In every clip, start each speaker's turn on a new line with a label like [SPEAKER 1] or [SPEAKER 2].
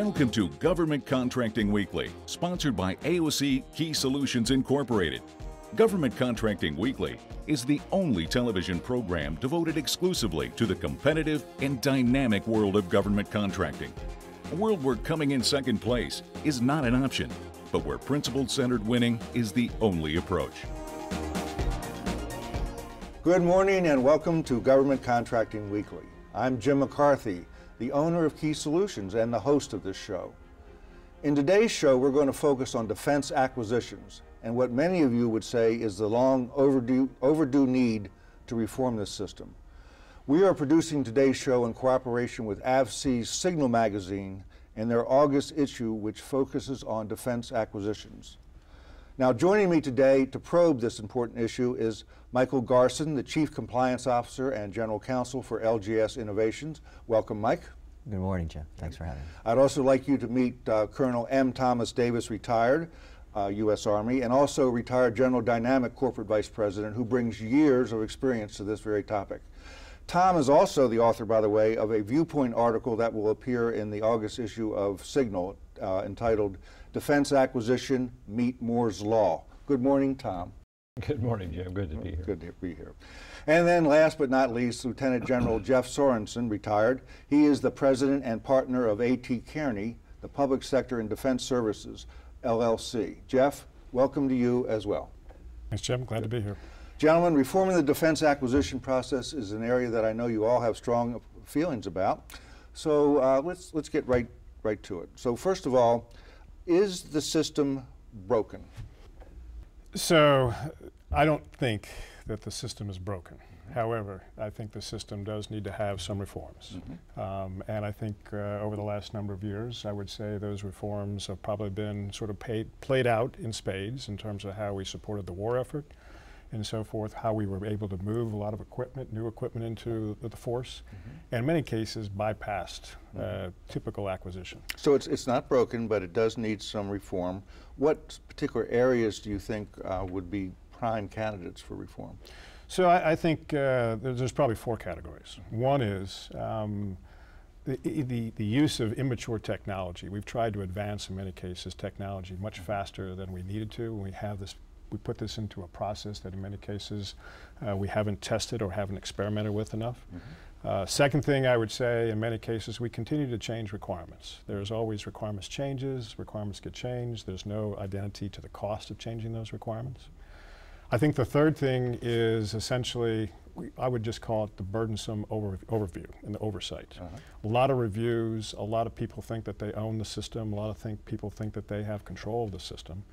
[SPEAKER 1] Welcome to Government Contracting Weekly, sponsored by AOC Key Solutions Incorporated. Government Contracting Weekly is the only television program devoted exclusively to the competitive and dynamic world of government contracting. A world where coming in second place is not an option, but where principle-centered winning is the only approach.
[SPEAKER 2] Good morning and welcome to Government Contracting Weekly. I'm Jim McCarthy, the owner of Key Solutions and the host of this show. In today's show, we're going to focus on defense acquisitions and what many of you would say is the long overdue need to reform this system. We are producing today's show in cooperation with AVC's Signal magazine and their August issue, which focuses on defense acquisitions. Now, joining me today to probe this important issue is Michael Garson, the Chief Compliance Officer and General Counsel for LGS Innovations. Welcome, Mike.
[SPEAKER 3] Good morning, Jim. Thanks for having me.
[SPEAKER 2] I'd also like you to meet Colonel M. Thomas Davis, retired, U.S. Army, and also retired General Dynamic Corporate Vice President, who brings years of experience to this very topic. Tom is also the author, by the way, of a Viewpoint article that will appear in the August issue of Signal entitled Defense Acquisition, Meet Moore's Law. Good morning, Tom.
[SPEAKER 4] Good morning, Jim. Good to be here.
[SPEAKER 2] Good to be here. And then last but not least, Lieutenant General Jeff Sorenson, retired. He is the president and partner of A.T. Kearney, the Public Sector and Defense Services, LLC. Jeff, welcome to you as well.
[SPEAKER 5] Thanks, Jim. Glad to be here.
[SPEAKER 2] Gentlemen, reforming the defense acquisition process is an area that I know you all have strong feelings about. So let's get right to it. So first of all, is the system broken?
[SPEAKER 5] So I don't think that the system is broken. However, I think the system does need to have some reforms. And I think over the last number of years, I would say those reforms have probably been sort of played out in spades in terms of how we supported the war effort and so forth, how we were able to move a lot of equipment, new equipment into the force, and in many cases bypassed typical acquisition.
[SPEAKER 2] So it's not broken, but it does need some reform. What particular areas do you think would be prime candidates for reform?
[SPEAKER 5] So I think there's probably four categories. One is the use of immature technology. We've tried to advance, in many cases, technology much faster than we needed to. We put this into a process that in many cases we haven't tested or haven't experimented with enough. Second thing I would say, in many cases, we continue to change requirements. There's always requirements get changed. There's no identity to the cost of changing those requirements. I think the third thing is essentially, I would just call it the burdensome overview and the oversight. A lot of reviews, a lot of people think that they own the system, a lot of people think that they have control of the system.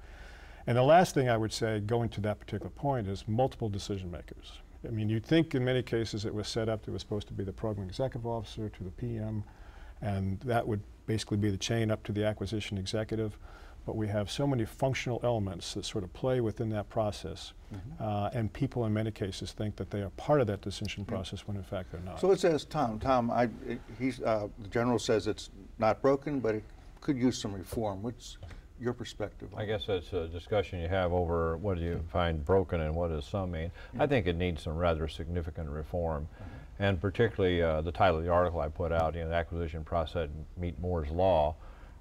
[SPEAKER 5] And the last thing I would say, going to that particular point, is multiple decision makers. I mean, you'd think in many cases it was set up, it was supposed to be the program executive officer to the PM, and that would basically be the chain up to the acquisition executive. But we have so many functional elements that sort of play within that process, and people in many cases think that they are part of that decision process when in fact they're not.
[SPEAKER 2] So let's ask Tom. Tom, the general says it's not broken, but it could use some reform. What's your perspective on
[SPEAKER 4] I guess that's a discussion you have over what do you find broken and what does some mean. I think it needs some rather significant reform, and particularly the title of the article I put out, the acquisition process, Meet Moore's Law.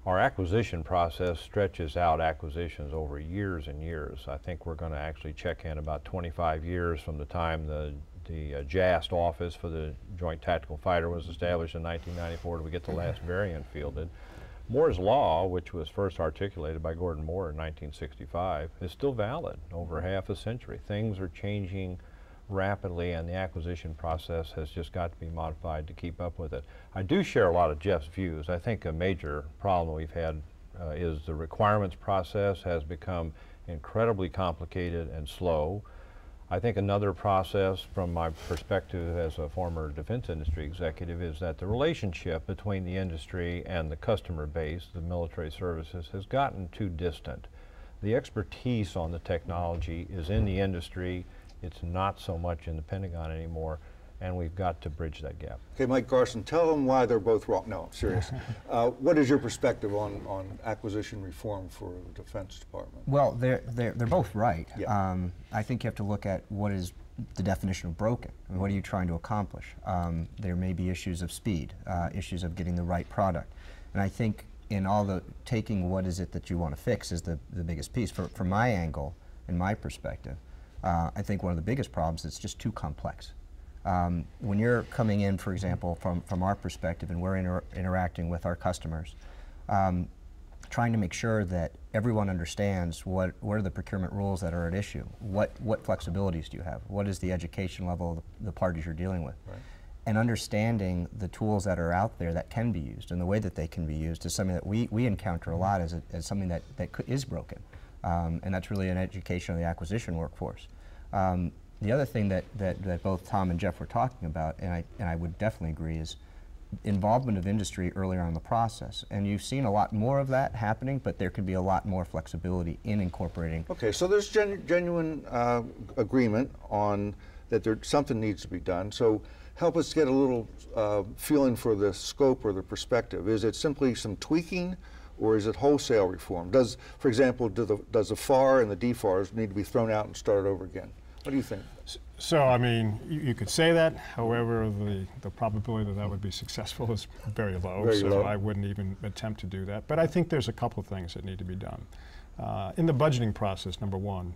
[SPEAKER 4] Our acquisition process stretches out acquisitions over years and years. I think we're going to actually check in about 25 years from the time the JAST office for the Joint Tactical Fighter was established in 1994 till we get the last variant fielded. Moore's Law, which was first articulated by Gordon Moore in 1965, is still valid over half a century. Things are changing rapidly, and the acquisition process has just got to be modified to keep up with it. I do share a lot of Jeff's views. I think a major problem we've had is the requirements process has become incredibly complicated and slow. I think another process, from my perspective as a former defense industry executive, is that the relationship between the industry and the customer base, the military services, has gotten too distant. The expertise on the technology is in the industry. It's not so much in the Pentagon anymore, and we've got to bridge that gap.
[SPEAKER 2] Okay, Mike Garson, tell them why they're both wrong. No, I'm serious. What is your perspective on acquisition reform for the Defense Department?
[SPEAKER 3] Well, they're both right.
[SPEAKER 2] Yeah.
[SPEAKER 3] I think you have to look at what is the definition of broken. I mean, what are you trying to accomplish? There may be issues of speed, issues of getting the right product. And I think in all the taking what is it that you want to fix is the biggest piece. From my angle and my perspective, I think one of the biggest problems is it's just too complex. When you're coming in, for example, from our perspective, and we're interacting with our customers, trying to make sure that everyone understands what are the procurement rules that are at issue, what flexibilities do you have, what is the education level of the parties you're dealing with, right. And understanding the tools that are out there that can be used and the way that they can be used is something that we encounter a lot as something that is broken, and that's really an education of the acquisition workforce. The other thing that both Tom and Jeff were talking about, and I would definitely agree, is involvement of industry earlier on in the process. And you've seen a lot more of that happening, but there could be a lot more flexibility in incorporating.
[SPEAKER 2] Okay, so there's genuine agreement on that something needs to be done. So help us get a little feeling for the scope or the perspective. Is it simply some tweaking, or is it wholesale reform? For example, does the FAR and the DFARs need to be thrown out and started over again? What do you think?
[SPEAKER 5] So, I mean, you could say that. However, the probability that would be successful is very low.
[SPEAKER 2] Very low.
[SPEAKER 5] I wouldn't even attempt to do that. But I think there's a couple of things that need to be done. In the budgeting process, number one,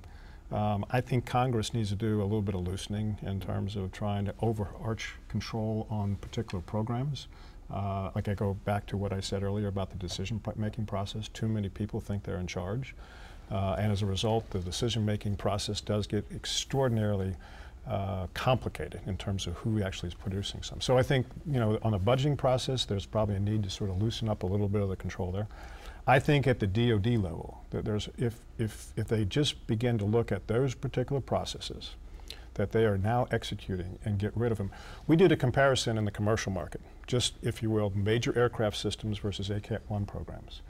[SPEAKER 5] I think Congress needs to do a little bit of loosening in terms of trying to overarch control on particular programs. Like I go back to what I said earlier about the decision-making process. Too many people think they're in charge. And as a result, the decision-making process does get extraordinarily complicated in terms of who actually is producing some. So I think, on the budgeting process, there's probably a need to sort of loosen up a little bit of the control there. I think at the DoD level, that if they just begin to look at those particular processes that they are now executing and get rid of them. We did a comparison in the commercial market, just, if you will, major aircraft systems versus ACAT-1 programs,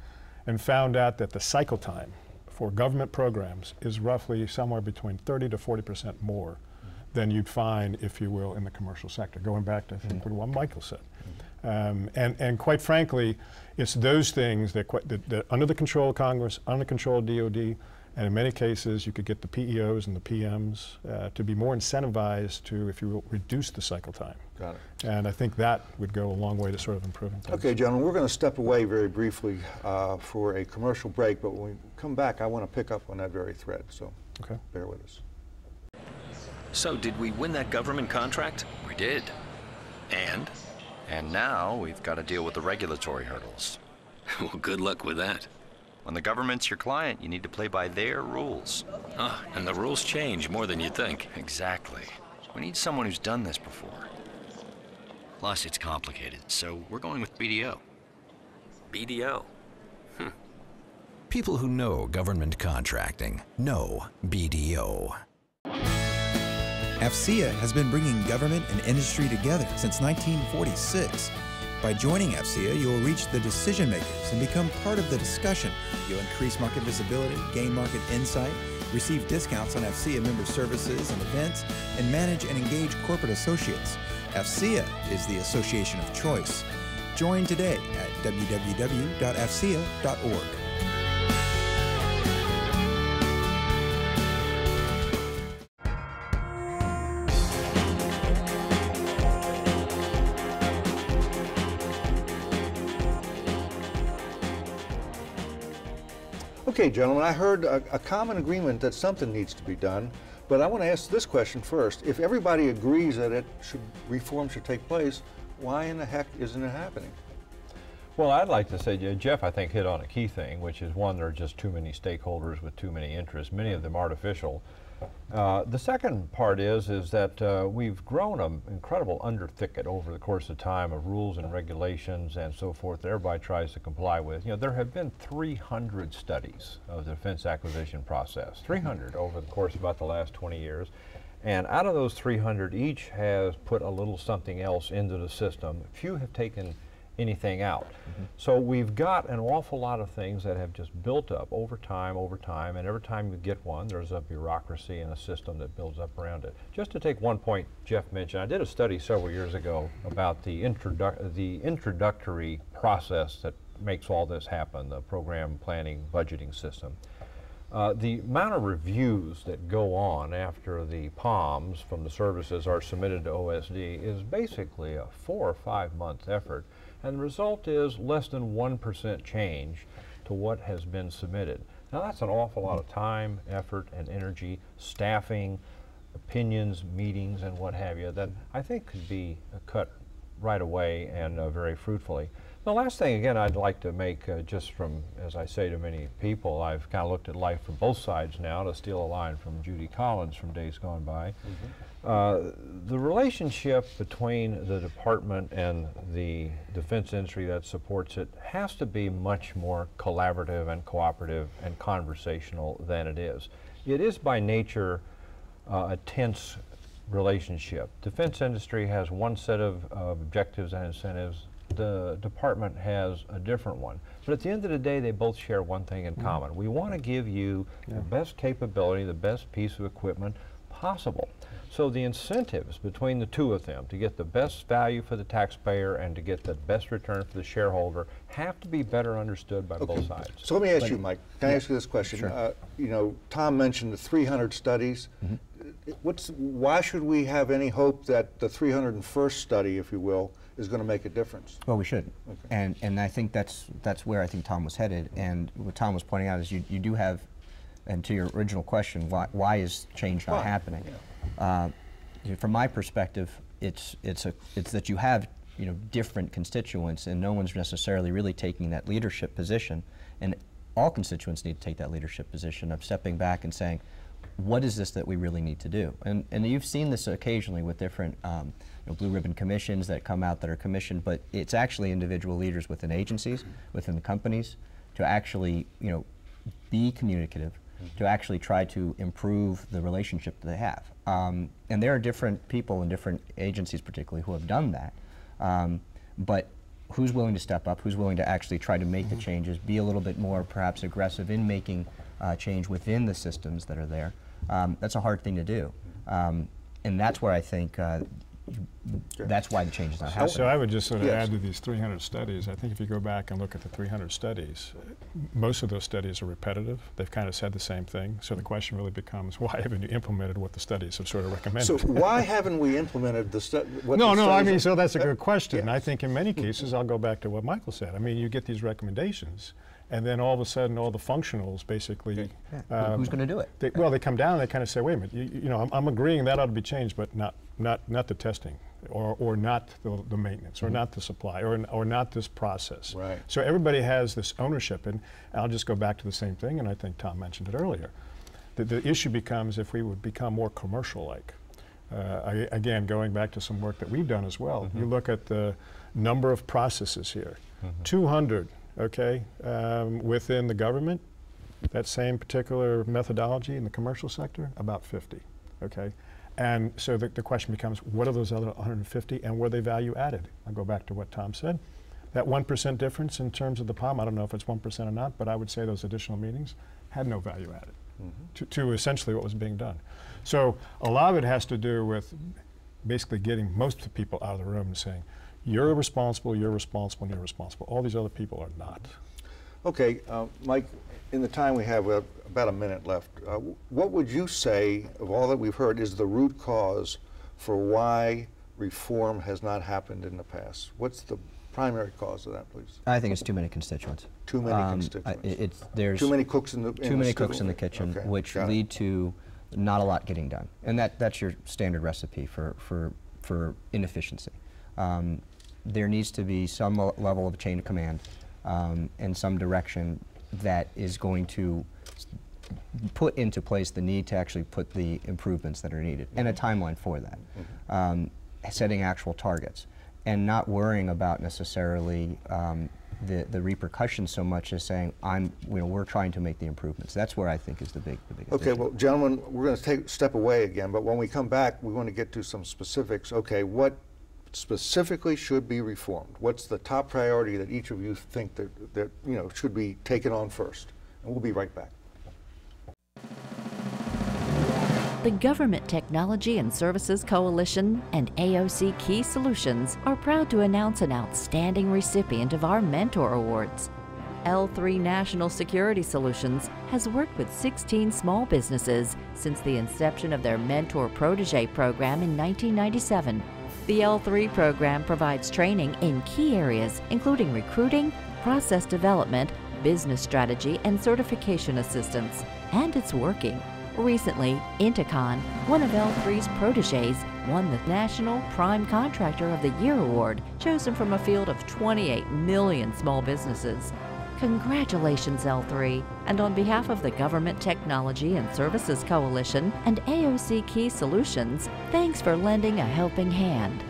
[SPEAKER 5] and found out that the cycle time for government programs is roughly somewhere between 30 to 40% more than you'd find, if you will, in the commercial sector, going back to what Michael said. And quite frankly, it's those things that under the control of Congress, under the control of DoD, and in many cases you could get the PEOs and the PMs to be more incentivized to, if you will, reduce the cycle time.
[SPEAKER 2] Got it.
[SPEAKER 5] And I think that would go a long way to sort of improving things.
[SPEAKER 2] Okay, gentlemen, we're going to step away very briefly for a commercial break, but when we come back, I want to pick up on that very thread, so bear with us.
[SPEAKER 6] So, did we win that government contract?
[SPEAKER 7] We did.
[SPEAKER 6] And?
[SPEAKER 7] And now we've got to deal with the regulatory hurdles.
[SPEAKER 6] Well, good luck with that.
[SPEAKER 7] When the government's your client, you need to play by their rules.
[SPEAKER 6] Ah, and the rules change more than you think.
[SPEAKER 7] Exactly. We need someone who's done this before. Plus, it's complicated, so we're going with BDO.
[SPEAKER 6] BDO?
[SPEAKER 8] People who know government contracting know BDO. AFCEA has been bringing government and industry together since 1946. By joining AFCEA, you will reach the decision makers and become part of the discussion. You'll increase market visibility, gain market insight, receive discounts on AFCEA member services and events, and manage and engage corporate associates. AFCEA is the association of choice. Join today at www.afcea.org.
[SPEAKER 2] Okay, gentlemen, I heard a common agreement that something needs to be done, but I want to ask this question first. If everybody agrees that reform should take place, why in the heck isn't it happening?
[SPEAKER 4] Well, I'd like to say, Jeff, I think, hit on a key thing, which is, one, there are just too many stakeholders with too many interests, many of them artificial. The second part is that we've grown an incredible underthicket over the course of time of rules and regulations and so forth that everybody tries to comply with. There have been 300 studies of the defense acquisition process, 300 over the course of about the last 20 years. And out of those 300, each has put a little something else into the system. Few have taken anything out. So we've got an awful lot of things that have just built up over time, and every time you get one, there's a bureaucracy and a system that builds up around it. Just to take one point Jeff mentioned, I did a study several years ago about the introductory process that makes all this happen, the program planning budgeting system. The amount of reviews that go on after the POMs from the services are submitted to OSD is basically a 4 or 5 month effort, and the result is less than 1% change to what has been submitted. Now that's an awful lot of time, effort, and energy, staffing, opinions, meetings, and what have you, that I think could be cut right away and very fruitfully. The last thing, again, I'd like to make, just from, as I say to many people, I've kind of looked at life from both sides now, to steal a line from Judy Collins from days gone by. The relationship between the department and the defense industry that supports it has to be much more collaborative and cooperative and conversational than it is. It is by nature a tense relationship. Defense industry has one set of objectives and incentives. The department has a different one. But at the end of the day, they both share one thing in common. We want to give you the best capability, the best piece of equipment possible. So the incentives between the two of them to get the best value for the taxpayer and to get the best return for the shareholder have to be better understood by both sides.
[SPEAKER 2] So let me ask you, Mike, can I ask you this question?
[SPEAKER 3] Sure.
[SPEAKER 2] You know, Tom mentioned the 300 studies. Why should we have any hope that the 301st study, if you will, is going to make a difference?
[SPEAKER 3] Well, we should. Okay. And I think that's where I think Tom was headed. And what Tom was pointing out is you do have, and to your original question, why is change not happening? From my perspective, it's that you have different constituents, and no one's necessarily really taking that leadership position. And all constituents need to take that leadership position of stepping back and saying, what is this that we really need to do? And you've seen this occasionally with different blue ribbon commissions that come out that are commissioned, but it's actually individual leaders within agencies, within the companies, to actually be communicative, to actually try to improve the relationship that they have. And there are different people in different agencies particularly who have done that, but who's willing to step up, who's willing to actually try to make the changes, be a little bit more perhaps aggressive in making change within the systems that are there. That's a hard thing to do. And that's where I think that's why the change is not happening.
[SPEAKER 5] So I would just sort of add to these 300 studies. I think if you go back and look at the 300 studies, most of those studies are repetitive. They've kind of said the same thing. So the question really becomes, why haven't you implemented what the studies have sort of recommended?
[SPEAKER 2] So why haven't we implemented the studies?
[SPEAKER 5] I mean, so that's a good question. I think in many cases, I'll go back to what Michael said. I mean, you get these recommendations, and then all of a sudden, all the functionals basically.
[SPEAKER 3] Who's going to do it?
[SPEAKER 5] They come down and they kind of say, wait a minute, I'm agreeing that ought to be changed, but not the testing, or not the maintenance, or not the supply, or not this process.
[SPEAKER 2] Right.
[SPEAKER 5] So everybody has this ownership, and I'll just go back to the same thing, and I think Tom mentioned it earlier. The issue becomes if we would become more commercial-like. Again, going back to some work that we've done as well, you look at the number of processes here, 200. Okay, within the government, that same particular methodology in the commercial sector, about 50, okay? And so the question becomes, what are those other 150, and were they value added? I'll go back to what Tom said. That 1% difference in terms of the POM, I don't know if it's 1% or not, but I would say those additional meetings had no value added to essentially what was being done. So a lot of it has to do with basically getting most of the people out of the room and saying, you're responsible, you're responsible, and you're responsible. All these other people are not.
[SPEAKER 2] Okay, Mike, in the time we have, about a minute left, what would you say, of all that we've heard, is the root cause for why reform has not happened in the past? What's the primary cause of that, please?
[SPEAKER 3] I think it's too many constituents.
[SPEAKER 2] Too many constituents.
[SPEAKER 3] There's
[SPEAKER 2] too many cooks in the
[SPEAKER 3] cooks in the kitchen, which lead to not a lot getting done. And that's your standard recipe for inefficiency. There needs to be some level of chain of command and some direction that is going to put into place the need to actually put the improvements that are needed, and a timeline for that. Setting actual targets, and not worrying about necessarily the repercussions so much as saying, we're trying to make the improvements. That's where I think is the biggest
[SPEAKER 2] Okay,
[SPEAKER 3] issue.
[SPEAKER 2] well, gentlemen, we're going to step away again, but when we come back, we want to get to some specifics. Okay, what specifically should be reformed? What's the top priority that each of you think that should be taken on first? And we'll be right back.
[SPEAKER 9] The Government Technology and Services Coalition and AOC Key Solutions are proud to announce an outstanding recipient of our Mentor Awards. L3 National Security Solutions has worked with 16 small businesses since the inception of their Mentor-Protege program in 1997. The L3 program provides training in key areas, including recruiting, process development, business strategy, and certification assistance. And it's working. Recently, Inticon, one of L3's proteges, won the National Prime Contractor of the Year award, chosen from a field of 28 million small businesses. Congratulations, L3, and on behalf of the Government Technology and Services Coalition and AOC Key Solutions, thanks for lending a helping hand.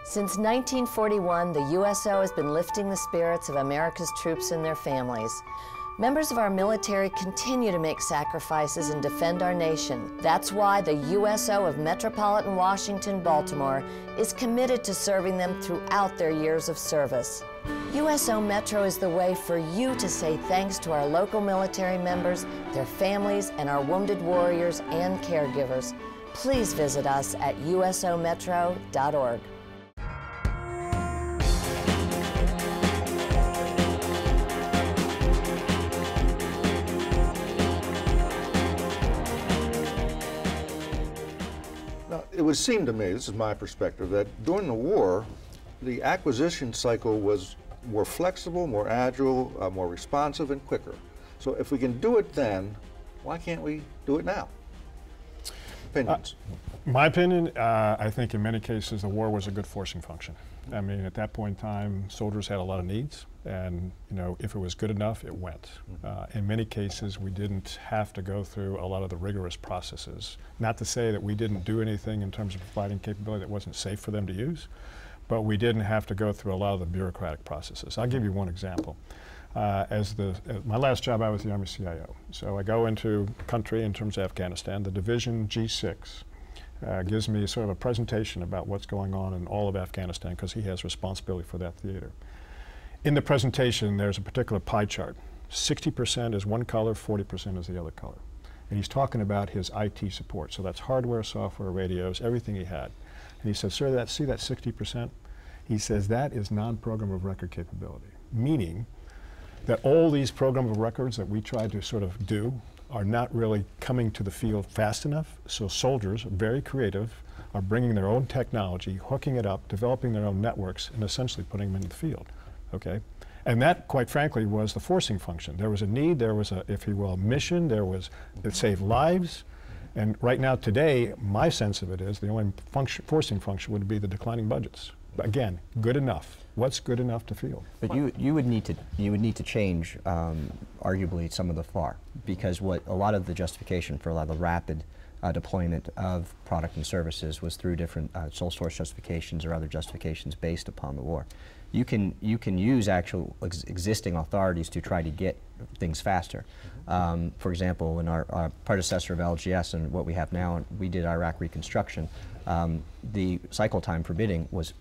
[SPEAKER 10] Since 1941, the USO has been lifting the spirits of America's troops and their families. Members of our military continue to make sacrifices and defend our nation. That's why the USO of Metropolitan Washington, Baltimore is committed to serving them throughout their years of service. USO Metro is the way for you to say thanks to our local military members, their families, and our wounded warriors and caregivers. Please visit us at usometro.org.
[SPEAKER 2] It would seem to me, this is my perspective, that during the war, the acquisition cycle was more flexible, more agile, more responsive, and quicker. So if we can do it then, why can't we do it now? Opinions?
[SPEAKER 5] My opinion, I think in many cases the war was a good forcing function. I mean, at that point in time, soldiers had a lot of needs, and if it was good enough, it went. In many cases, we didn't have to go through a lot of the rigorous processes. Not to say that we didn't do anything in terms of providing capability that wasn't safe for them to use, but we didn't have to go through a lot of the bureaucratic processes. I'll give you one example. My last job, I was the Army CIO. So I go into country in terms of Afghanistan. The Division G6 gives me sort of a presentation about what's going on in all of Afghanistan, because he has responsibility for that theater. In the presentation, there's a particular pie chart. 60% is one color, 40% is the other color. And he's talking about his IT support. So that's hardware, software, radios, everything he had. And he says, sir, see that 60%? He says that is non-program of record capability, meaning that all these program of records that we tried to sort of do are not really coming to the field fast enough. So soldiers, very creative, are bringing their own technology, hooking it up, developing their own networks, and essentially putting them into the field. Okay? And that, quite frankly, was the forcing function. There was a need, there was a, if you will, a mission, it saved lives. And right now, today, my sense of it is the only forcing function would be the declining budgets. But again, good enough. What's good enough to field?
[SPEAKER 3] But you would need to change, arguably, some of the FAR, because what a lot of the justification for a lot of the rapid deployment of product and services was through different sole source justifications or other justifications based upon the war. You can use actual existing authorities to try to get things faster. For example, in our predecessor of LGS and what we have now, we did Iraq reconstruction. The cycle time for bidding was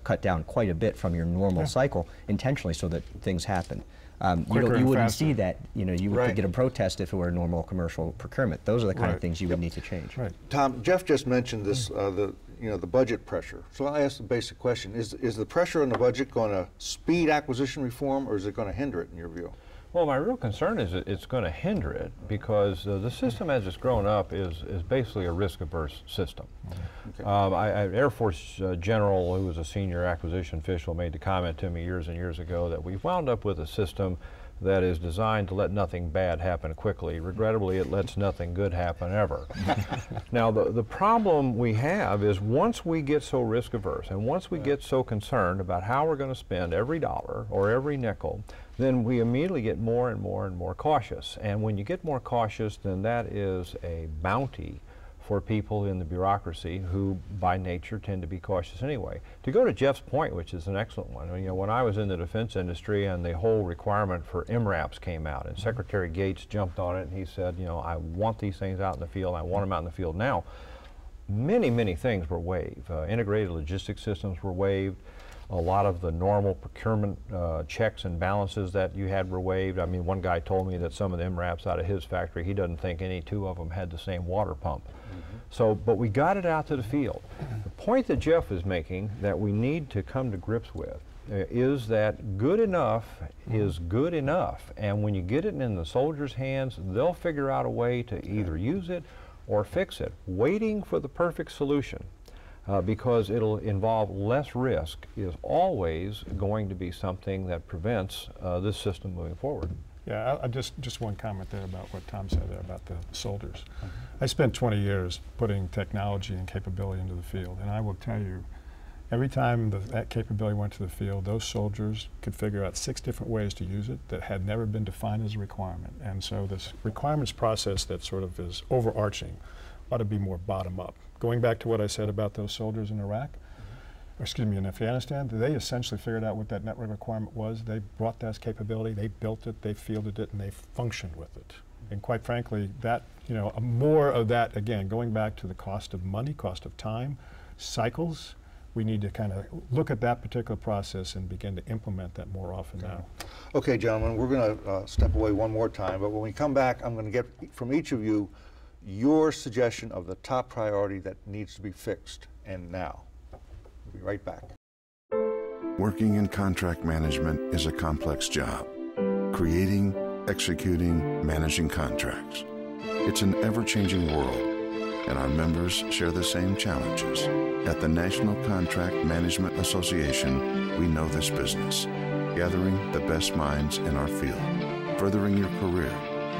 [SPEAKER 3] cut down quite a bit from your normal cycle intentionally so that things happen. You wouldn't see that, you could get a protest if it were a normal commercial procurement. Those are the kind of things you would need to change.
[SPEAKER 2] Right. Tom, Jeff just mentioned this, the budget pressure. So I asked the basic question, is the pressure on the budget going to speed acquisition reform, or is it going to hinder it in your view?
[SPEAKER 4] Well, my real concern is that it's going to hinder it, because the system as it's grown up is basically a risk-averse system. Okay. An Air Force general who was a senior acquisition official made the comment to me years and years ago that we've wound up with a system that is designed to let nothing bad happen quickly. Regrettably, it lets nothing good happen ever. Now, the problem we have is once we get so risk-averse and once we get so concerned about how we're going to spend every dollar or every nickel, then we immediately get more and more and more cautious. And when you get more cautious, then that is a bounty for people in the bureaucracy who by nature tend to be cautious anyway. To go to Jeff's point, which is an excellent one, when I was in the defense industry and the whole requirement for MRAPs came out, and Secretary Gates jumped on it and he said, I want these things out in the field, I want them out in the field now. Many, many things were waived. Integrated logistics systems were waived. A lot of the normal procurement checks and balances that you had were waived. I mean, one guy told me that some of the MRAPs out of his factory, he doesn't think any two of them had the same water pump. So, but we got it out to the field. The point that Jeff is making that we need to come to grips with is that good enough is good enough. And when you get it in the soldiers' hands, they'll figure out a way to either use it or fix it. Waiting for the perfect solution, because it'll involve less risk, is always going to be something that prevents this system moving forward.
[SPEAKER 5] Yeah, just one comment there about what Tom said there about the soldiers. I spent 20 years putting technology and capability into the field, and I will tell you, every time that capability went to the field, those soldiers could figure out 6 different ways to use it that had never been defined as a requirement. And so this requirements process that sort of is overarching ought to be more bottom up. Going back to what I said about those soldiers in Iraq, or excuse me, in Afghanistan, they essentially figured out what that network requirement was. They brought that capability, they built it, they fielded it, and they functioned with it. And quite frankly, that, you know, more of that, again, going back to the cost of money, cost of time, cycles, we need to kind of look at that particular process and begin to implement that more often now.
[SPEAKER 2] Okay, gentlemen, we're going to step away one more time, but when we come back, I'm going to get from each of you your suggestion of the top priority that needs to be fixed, and now. We'll be right back.
[SPEAKER 11] Working in contract management is a complex job. Creating, executing, managing contracts. It's an ever-changing world, and our members share the same challenges. At the National Contract Management Association, we know this business, gathering the best minds in our field, furthering your career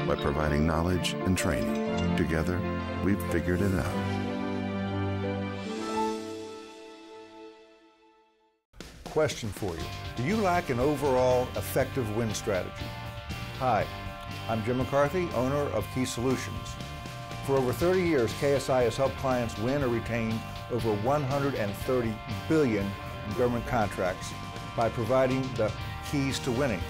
[SPEAKER 11] by providing knowledge and training. Together, we've figured it out.
[SPEAKER 2] Question for you. Do you lack an overall effective win strategy? Hi, I'm Jim McCarthy, owner of Key Solutions. For over 30 years, KSI has helped clients win or retain over $130 billion in government contracts by providing the keys to winning.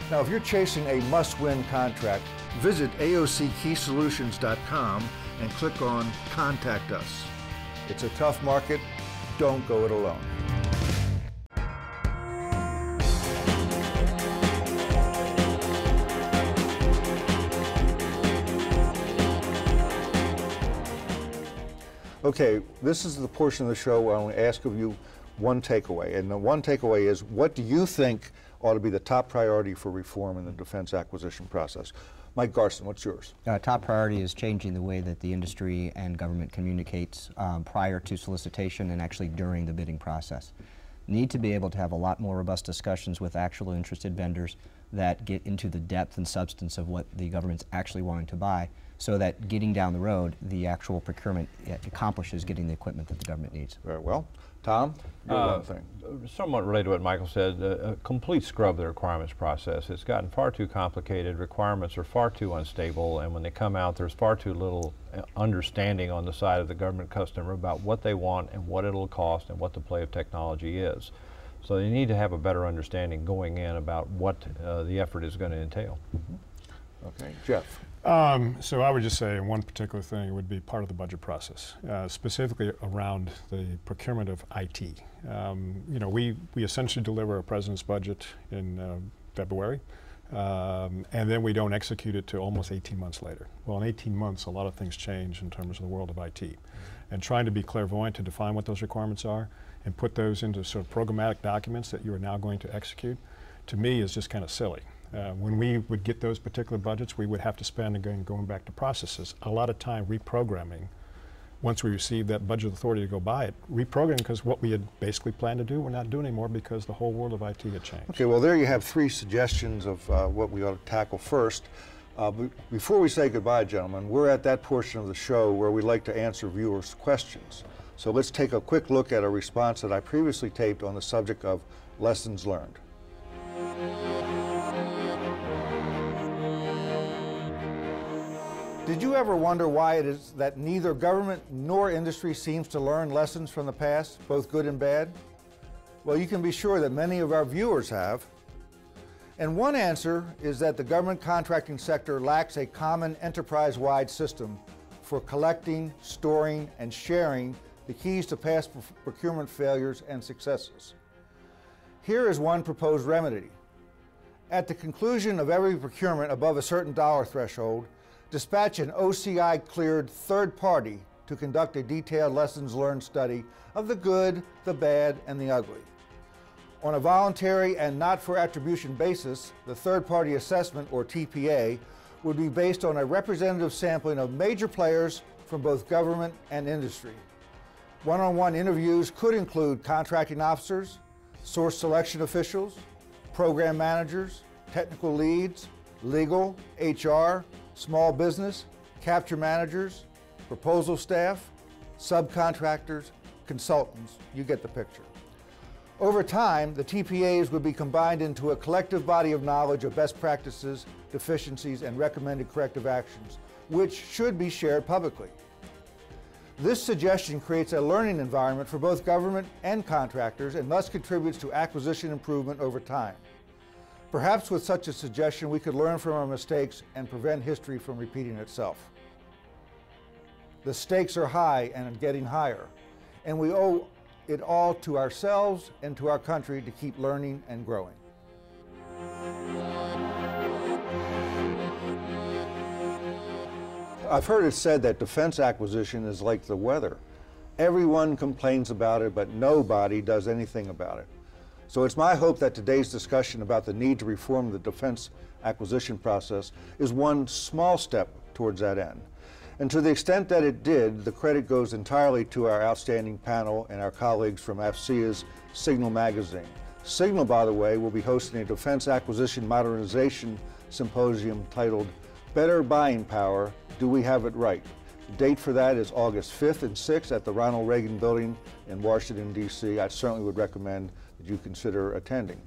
[SPEAKER 2] Now, if you're chasing a must-win contract, visit aockeysolutions.com and click on Contact Us. It's a tough market. Don't go it alone. Okay, this is the portion of the show where I want to ask of you one takeaway. And the one takeaway is, what do you think ought to be the top priority for reform in the defense acquisition process? Mike Garson, what's yours?
[SPEAKER 3] Top priority is changing the way that the industry and government communicates prior to solicitation and actually during the bidding process. Need to be able to have a lot more robust discussions with actual interested vendors that get into the depth and substance of what the government's actually wanting to buy, so that getting down the road, the actual procurement accomplishes getting the equipment that the government needs.
[SPEAKER 2] Very well. Tom, your one thing.
[SPEAKER 4] Somewhat related to what Michael said, a complete scrub of the requirements process. It's gotten far too complicated, requirements are far too unstable, and when they come out, there's far too little understanding on the side of the government customer about what they want and what it'll cost and what the play of technology is. So you need to have a better understanding going in about what the effort is going to entail.
[SPEAKER 2] Okay, Jeff.
[SPEAKER 5] So I would just say one particular thing would be part of the budget process, specifically around the procurement of IT. You know, we essentially deliver a president's budget in February, and then we don't execute it till almost 18 months later. Well, in 18 months, a lot of things change in terms of the world of IT. And trying to be clairvoyant to define what those requirements are and put those into sort of programmatic documents that you are now going to execute, to me is just kind of silly. When we would get those particular budgets, we would have to spend, again, going back to processes, a lot of time reprogramming. Once we received that budget authority to go buy it, reprogramming, because what we had basically planned to do, we're not doing anymore because the whole world of IT had changed.
[SPEAKER 2] Okay, well, there you have 3 suggestions of what we ought to tackle first. Before we say goodbye, gentlemen, we're at that portion of the show where we like to answer viewers' questions. So let's take a quick look at a response that I previously taped on the subject of lessons learned. Did you ever wonder why it is that neither government nor industry seems to learn lessons from the past, both good and bad? Well, you can be sure that many of our viewers have. And one answer is that the government contracting sector lacks a common enterprise-wide system for collecting, storing, and sharing the keys to past procurement failures and successes. Here is one proposed remedy. At the conclusion of every procurement above a certain dollar threshold, dispatch an OCI-cleared third party to conduct a detailed lessons learned study of the good, the bad, and the ugly. On a voluntary and not for attribution basis, the third-party assessment, or TPA, would be based on a representative sampling of major players from both government and industry. One-on-one interviews could include contracting officers, source selection officials, program managers, technical leads, legal, HR, small business, capture managers, proposal staff, subcontractors, consultants. You get the picture. Over time, the TPAs would be combined into a collective body of knowledge of best practices, deficiencies, and recommended corrective actions, which should be shared publicly. This suggestion creates a learning environment for both government and contractors and thus contributes to acquisition improvement over time. Perhaps with such a suggestion, we could learn from our mistakes and prevent history from repeating itself. The stakes are high and getting higher, and we owe it all to ourselves and to our country to keep learning and growing. I've heard it said that defense acquisition is like the weather. Everyone complains about it, but nobody does anything about it. So it's my hope that today's discussion about the need to reform the defense acquisition process is one small step towards that end. And to the extent that it did, the credit goes entirely to our outstanding panel and our colleagues from AFCEA's Signal magazine. Signal, by the way, will be hosting a defense acquisition modernization symposium titled Better Buying Power, Do We Have It Right? The date for that is August 5th and 6th at the Ronald Reagan Building in Washington, D.C. I certainly would recommend that you consider attending.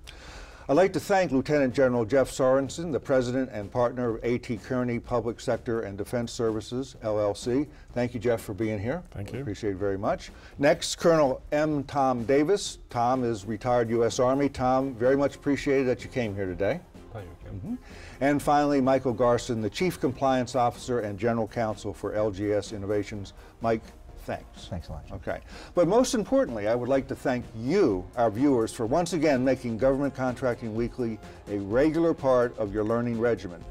[SPEAKER 2] I'd like to thank Lieutenant General Jeff Sorenson, the President and partner of A.T. Kearney Public Sector and Defense Services, LLC. Thank you, Jeff, for being here.
[SPEAKER 5] Thank you.
[SPEAKER 2] Appreciate it very much. Next, Colonel M. Tom Davis. Tom is retired U.S. Army. Tom, very much appreciated that you came here today.
[SPEAKER 4] Thank you, Jim.
[SPEAKER 2] And finally, Michael Garson, the Chief Compliance Officer and General Counsel for LGS Innovations. Mike, thanks.
[SPEAKER 3] Thanks a lot.
[SPEAKER 2] Okay. But most importantly, I would like to thank you, our viewers, for once again making Government Contracting Weekly a regular part of your learning regimen.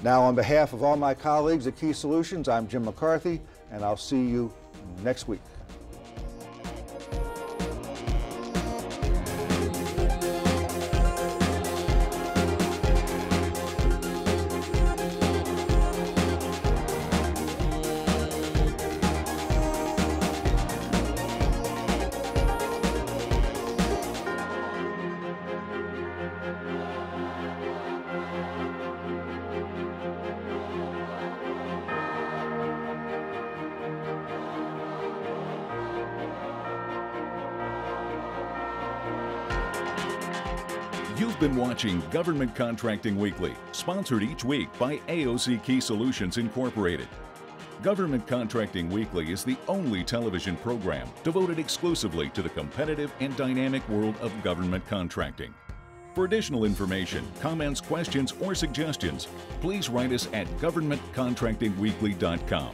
[SPEAKER 2] Now, on behalf of all my colleagues at Key Solutions, I'm Jim McCarthy, and I'll see you next week.
[SPEAKER 1] You've been watching Government Contracting Weekly, sponsored each week by AOC Key Solutions Incorporated. Government Contracting Weekly is the only television program devoted exclusively to the competitive and dynamic world of government contracting. For additional information, comments, questions, or suggestions, please write us at governmentcontractingweekly.com.